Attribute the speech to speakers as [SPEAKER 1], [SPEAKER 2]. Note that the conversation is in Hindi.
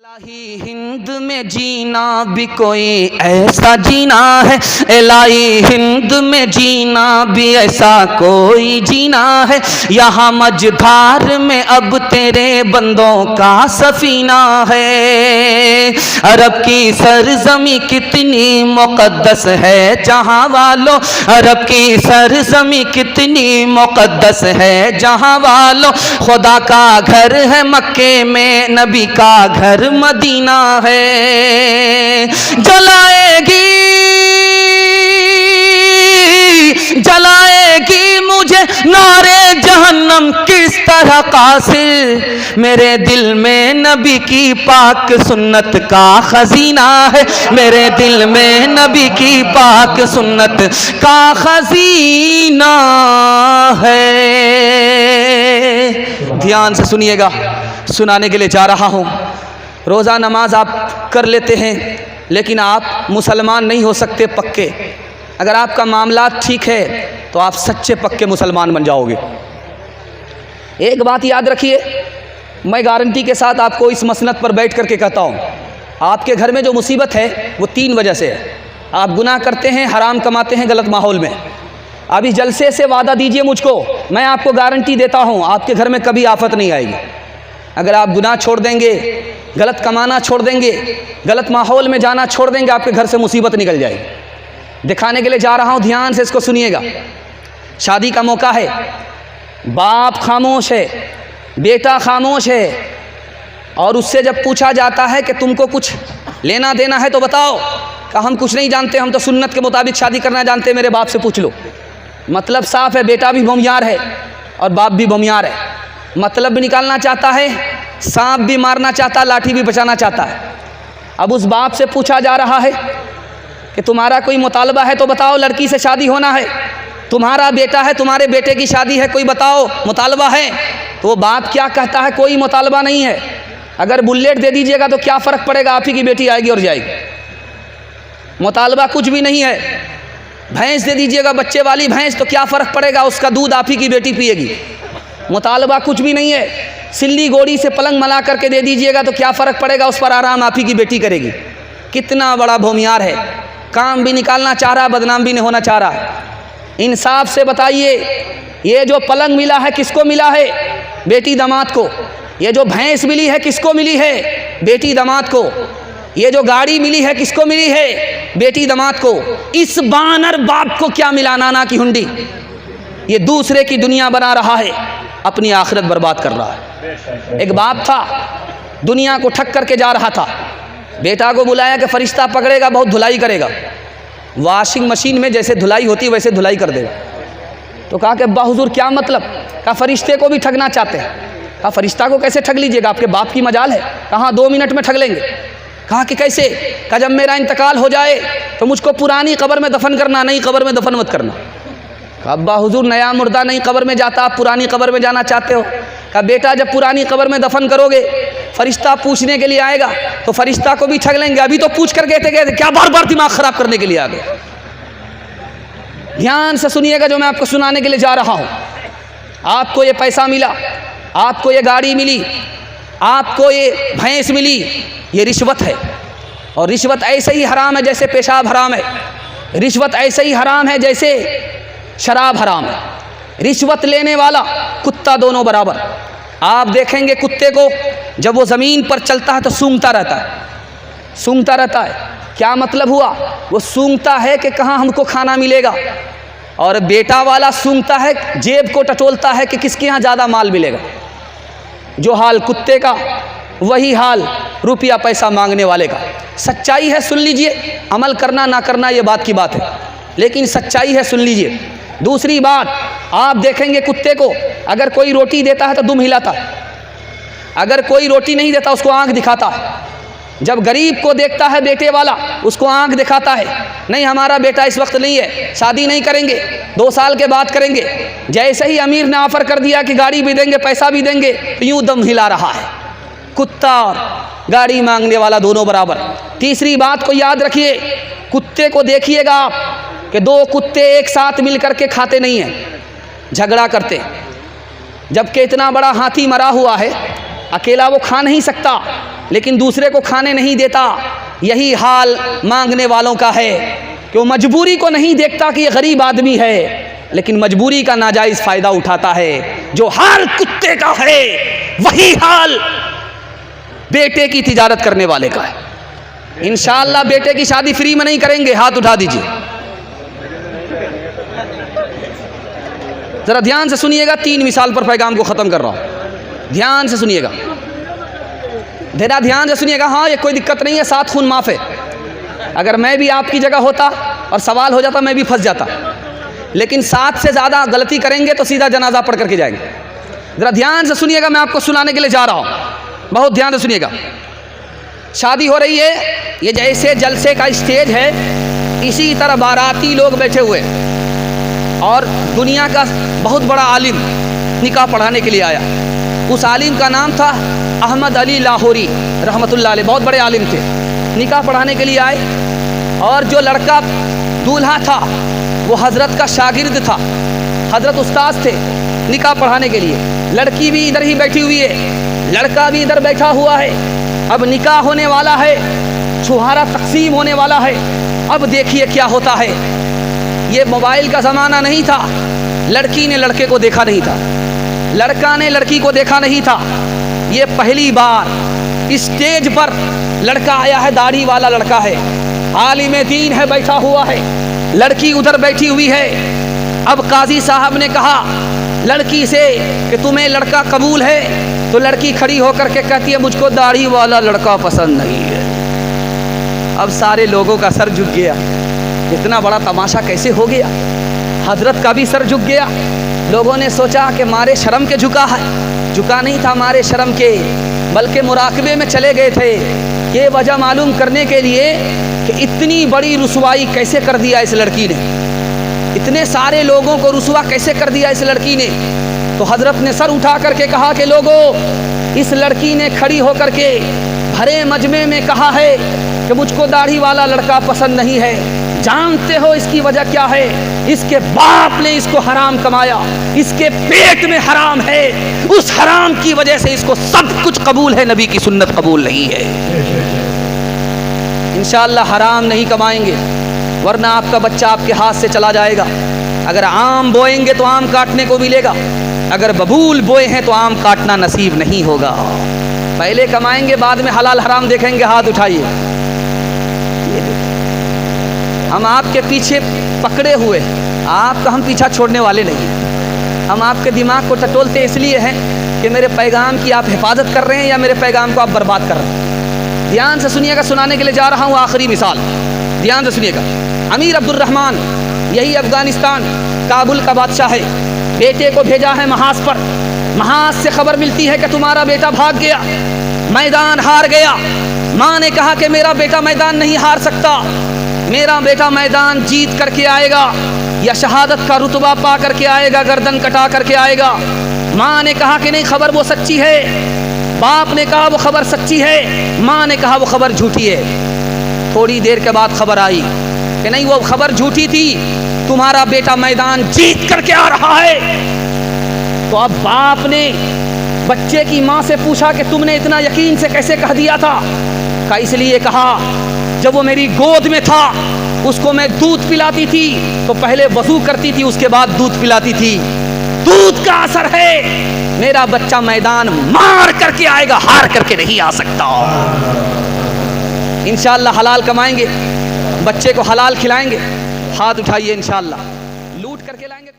[SPEAKER 1] इलाही हिंद में जीना भी कोई ऐसा जीना है, इलाही हिंद में जीना भी ऐसा कोई जीना है। यहाँ मझधार में अब तेरे बंदों का सफीना है। अरब की सरजमी कितनी मुकद्दस है जहाँ वालों, अरब की सरजमी कितनी मुकद्दस है जहाँ वालों। खुदा का घर है मक्के में, नबी का घर मदीना है। जलाएगी मुझे नारे जहन्नम किस तरह कासिर। मेरे दिल में नबी की पाक सुन्नत का खजीना है, मेरे दिल में नबी की पाक सुन्नत का खजीना है। ध्यान से सुनिएगा, सुनाने के लिए जा रहा हूँ। रोज़ा नमाज आप कर लेते हैं, लेकिन आप मुसलमान नहीं हो सकते पक्के। अगर आपका मामला ठीक है तो आप सच्चे पक्के मुसलमान बन जाओगे। एक बात याद रखिए, मैं गारंटी के साथ आपको इस मसनद पर बैठ करके कहता हूँ, आपके घर में जो मुसीबत है वो 3 वजह से है। आप गुनाह करते हैं, हराम कमाते हैं गलत माहौल में। अभी जलसे से वादा दीजिए मुझको, मैं आपको गारंटी देता हूँ आपके घर में कभी आफत नहीं आएगी। अगर आप गुनाह छोड़ देंगे, गलत कमाना छोड़ देंगे, गलत माहौल में जाना छोड़ देंगे, आपके घर से मुसीबत निकल जाएगी। दिखाने के लिए जा रहा हूँ, ध्यान से इसको सुनिएगा। शादी का मौका है, बाप खामोश है, बेटा खामोश है, और उससे जब पूछा जाता है कि तुमको कुछ लेना देना है तो बताओ, कहा हम कुछ नहीं जानते, हम तो सुन्नत के मुताबिक शादी करना जानते हैं, मेरे बाप से पूछ लो। मतलब साफ है, बेटा भी भूमियार है और बाप भी भूमियार है। मतलब भी निकालना चाहता है, सांप भी मारना चाहता है, लाठी भी बचाना चाहता है। अब उस बाप से पूछा जा रहा है कि तुम्हारा कोई मुतालबा है तो बताओ, लड़की से शादी होना है, तुम्हारा बेटा है, तुम्हारे बेटे की शादी है, कोई बताओ मुतालबा है। तो वो बाप क्या कहता है, कोई मुतालबा नहीं है। अगर बुलेट दे दीजिएगा तो क्या फ़र्क पड़ेगा, आप ही की बेटी आएगी और जाएगी। मुतालबा कुछ भी नहीं है। भैंस दे दीजिएगा, बच्चे वाली भैंस, तो क्या फ़र्क पड़ेगा, उसका दूध आप ही की बेटी पिएगी। मुतालबा कुछ भी नहीं है। सिल्ली गोड़ी से पलंग मला करके दे दीजिएगा तो क्या फ़र्क पड़ेगा, उस पर आराम आप ही की बेटी करेगी। कितना बड़ा भूमियार है, काम भी निकालना चाह रहा, बदनाम भी नहीं होना चाह रहा। इंसाफ से बताइए, ये जो पलंग मिला है किसको मिला है, बेटी दामाद को। ये जो भैंस मिली है किसको मिली है, बेटी दामाद को। ये जो गाड़ी मिली है किसको मिली है, बेटी दामाद को। इस बानर बाप को क्या मिला, नाना की हुंडी। ये दूसरे की दुनिया बना रहा है, अपनी आखिरत बर्बाद कर रहा है। एक बाप था, दुनिया को ठग करके जा रहा था। बेटा को बुलाया कि फरिश्ता पकड़ेगा, बहुत धुलाई करेगा, वॉशिंग मशीन में जैसे धुलाई होती है वैसे धुलाई कर देगा। तो कहा कि अब्बा हुजूर क्या मतलब, कहा फरिश्ते को भी ठगना चाहते हैं। कहा फरिश्ता को कैसे ठग लीजिएगा, आपके बाप की मजाल है। कहा 2 मिनट में ठग लेंगे। कहा कि कैसे, कहा जब मेरा इंतकाल हो जाए तो मुझको पुरानी कब्र में दफन करना, नई कब्र में दफन मत करना। कहा अब्बा हुजूर नया मुर्दा नई कब्र में जाता, आप पुरानी कब्र में जाना चाहते हो। कहा बेटा जब पुरानी कब्र में दफन करोगे, फरिश्ता पूछने के लिए आएगा तो फरिश्ता को भी ठग लेंगे। अभी तो पूछ कर गए थे, क्या बार बार दिमाग खराब करने के लिए आ गए। ध्यान से सुनिएगा जो मैं आपको सुनाने के लिए जा रहा हूँ। आपको ये पैसा मिला, आपको ये गाड़ी मिली, आपको ये भैंस मिली, ये रिश्वत है। और रिश्वत ऐसे ही हराम है जैसे पेशाब हराम है। रिश्वत ऐसे ही हराम है जैसे शराब हराम है। रिश्वत लेने वाला कुत्ता दोनों बराबर। आप देखेंगे कुत्ते को जब वो ज़मीन पर चलता है तो सूंघता रहता है, सूंघता रहता है। क्या मतलब हुआ, वो सूंघता है कि कहाँ हमको खाना मिलेगा। और बेटा वाला सूंघता है, जेब को टटोलता है कि किसके यहाँ ज़्यादा माल मिलेगा। जो हाल कुत्ते का वही हाल रुपया पैसा मांगने वाले का। सच्चाई है, सुन लीजिए, अमल करना ना करना ये बात की बात है, लेकिन सच्चाई है, सुन लीजिए। दूसरी बात, आप देखेंगे कुत्ते को अगर कोई रोटी देता है तो दुम हिलाता है, अगर कोई रोटी नहीं देता उसको आंख दिखाता है। जब गरीब को देखता है बेटे वाला, उसको आंख दिखाता है, नहीं हमारा बेटा इस वक्त नहीं है, शादी नहीं करेंगे, 2 साल के बाद करेंगे। जैसे ही अमीर ने ऑफर कर दिया कि गाड़ी भी देंगे, पैसा भी देंगे, तो यूँ दम हिला रहा है। कुत्ता और गाड़ी मांगने वाला दोनों बराबर। तीसरी बात को याद रखिए, कुत्ते को देखिएगा आप कि 2 कुत्ते एक साथ मिल करके खाते नहीं हैं, झगड़ा करते। जबकि इतना बड़ा हाथी मरा हुआ है, अकेला वो खा नहीं सकता, लेकिन दूसरे को खाने नहीं देता। यही हाल मांगने वालों का है कि वो मजबूरी को नहीं देखता कि ये गरीब आदमी है, लेकिन मजबूरी का नाजायज़ फ़ायदा उठाता है। जो हाल कुत्ते का है वही हाल बेटे की तिजारत करने वाले का है। इंशाअल्लाह बेटे की शादी फ्री में नहीं करेंगे, हाथ उठा दीजिए। ज़रा ध्यान से सुनिएगा, 3 मिसाल पर पैगाम को ख़त्म कर रहा हूँ, ध्यान से सुनिएगा, ज़रा ध्यान से सुनिएगा। हाँ, ये कोई दिक्कत नहीं है, 7 खून माफ़ है। अगर मैं भी आपकी जगह होता और सवाल हो जाता, मैं भी फंस जाता, लेकिन 7 से ज़्यादा गलती करेंगे तो सीधा जनाजा पढ़ करके जाएंगे। ज़रा ध्यान से सुनिएगा, मैं आपको सुनाने के लिए जा रहा हूँ, बहुत ध्यान से सुनिएगा। शादी हो रही है, ये जैसे जलसे का स्टेज है, इसी तरह बाराती लोग बैठे हुए और दुनिया का बहुत बड़ा आलिम निकाह पढ़ाने के लिए आया। उस आलिम का नाम था अहमद अली लाहौरी रहमतुल्लाह अलैह, बहुत बड़े आलिम थे। निकाह पढ़ाने के लिए आए और जो लड़का दूल्हा था वो हज़रत का शागिर्द था, हज़रत उस्ताद थे निकाह पढ़ाने के लिए। लड़की भी इधर ही बैठी हुई है, लड़का भी इधर बैठा हुआ है। अब निकाह होने वाला है, छुहारा तकसीम होने वाला है। अब देखिए क्या होता है। ये मोबाइल का ज़माना नहीं था, लड़की ने लड़के को देखा नहीं था, लड़का ने लड़की को देखा नहीं था। ये पहली बार स्टेज पर लड़का आया है, दाढ़ी वाला लड़का है, आलिम दीन है, बैठा हुआ है, लड़की उधर बैठी हुई है। अब काजी साहब ने कहा लड़की से कि तुम्हें लड़का कबूल है, तो लड़की खड़ी होकर के कहती है मुझको दाढ़ी वाला लड़का पसंद नहीं है। अब सारे लोगों का सर झुक गया, इतना बड़ा तमाशा कैसे हो गया। हजरत का भी सर झुक गया। लोगों ने सोचा कि मारे शर्म के झुका है, झुका नहीं था मारे शर्म के, बल्कि मुराकबे में चले गए थे ये वजह मालूम करने के लिए कि इतनी बड़ी रुसवाई कैसे कर दिया इस लड़की ने, इतने सारे लोगों को रुसवा कैसे कर दिया इस लड़की ने। तो हजरत ने सर उठा करके कहा कि लोगों, इस लड़की ने खड़ी होकर के भरे मजमे में कहा है कि मुझको दाढ़ी वाला लड़का पसंद नहीं है। जानते हो इसकी वजह क्या है? इसके बाप ने इसको हराम कमाया, इसके पेट में हराम है, उस हराम की वजह से इसको सब कुछ कबूल है, नबी की सुन्नत कबूल नहीं है। इंशाअल्लाह हराम नहीं कमाएंगे, वरना आपका बच्चा आपके हाथ से चला जाएगा। अगर आम बोएंगे तो आम काटने को मिलेगा, अगर बबूल बोए हैं तो आम काटना नसीब नहीं होगा। पहले कमाएंगे, बाद में हलाल हराम देखेंगे। हाथ उठाइए। हम आपके पीछे पकड़े हुए, आपका हम पीछा छोड़ने वाले नहीं। हम आपके दिमाग को टटोलते इसलिए हैं कि मेरे पैगाम की आप हिफाजत कर रहे हैं या मेरे पैगाम को आप बर्बाद कर रहे हैं। ध्यान से सुनिएगा, सुनाने के लिए जा रहा हूँ आखिरी मिसाल, ध्यान से सुनिएगा। अमीर अब्दुर्रहमान, यही अफ़गानिस्तान काबुल का बादशाह है, बेटे को भेजा है महाज पर। महाज से खबर मिलती है कि तुम्हारा बेटा भाग गया, मैदान हार गया। माँ ने कहा कि मेरा बेटा मैदान नहीं हार सकता, मेरा बेटा मैदान जीत करके आएगा या शहादत का रुतबा पा करके आएगा, गर्दन कटा करके आएगा। माँ ने कहा कि नहीं, खबर वो सच्ची है। बाप ने कहा वो खबर सच्ची है, माँ ने कहा वो खबर झूठी है। थोड़ी देर के बाद खबर आई कि नहीं, वो खबर झूठी थी, तुम्हारा बेटा मैदान जीत करके आ रहा है। तो अब बाप ने बच्चे की माँ से पूछा कि तुमने इतना यकीन से कैसे कह दिया था? का इसलिए कहा, जब वो मेरी गोद में था उसको मैं दूध पिलाती थी तो पहले वजू करती थी, उसके बाद दूध पिलाती थी। दूध का असर है, मेरा बच्चा मैदान मार करके आएगा, हार करके नहीं आ सकता। इंशाअल्लाह हलाल कमाएंगे, बच्चे को हलाल खिलाएंगे। हाथ उठाइए, इंशाअल्लाह लूट करके लाएंगे।